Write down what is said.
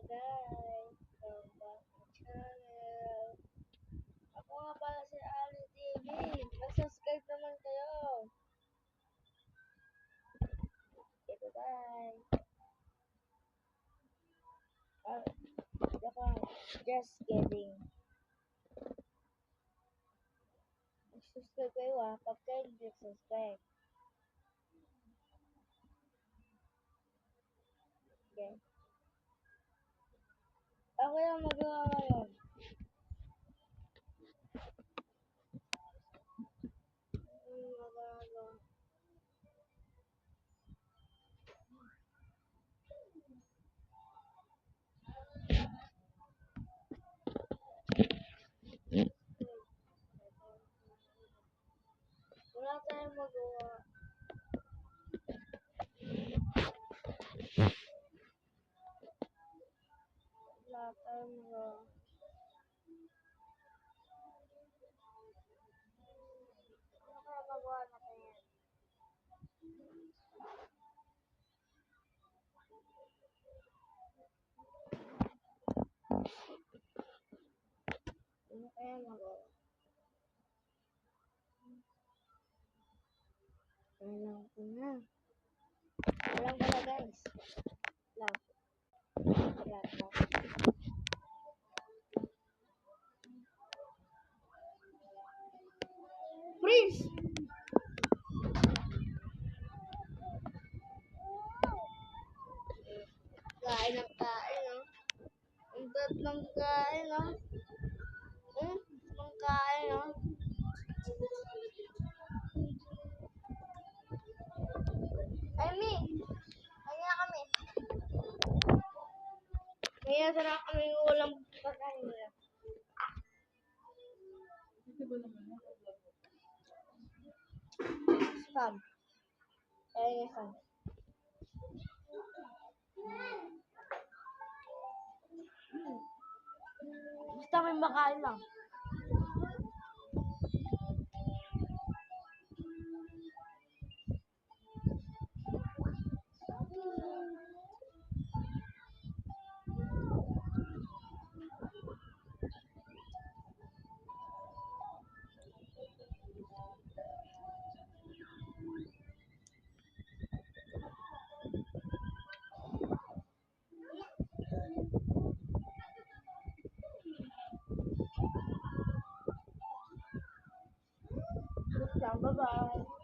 guys, welcome back to channel. Ako nga pala si Ali TV. Mag-subscribe naman kayo. Okay, bye-bye. Just kidding. Mag-subscribe kayo pag kayo nag-subscribe. Okay. Ako yung magawa ngayon. Magagawa. Wala tayong magawa. Wala tayong magawa. Ano kaya magawa natin yan? Ano kaya magawa? Alam ko na. Alam ko na guys. Alam ko. Alam ko. Freeze! Kain ng kain, no? Ang dad ng kain, no? Ng kain, no? Ay, Mi! Kaya kami. Kaya sarap kami ng ulam pagkain nila. Spam. Kaya spam. Basta may makain lang. Bye-bye.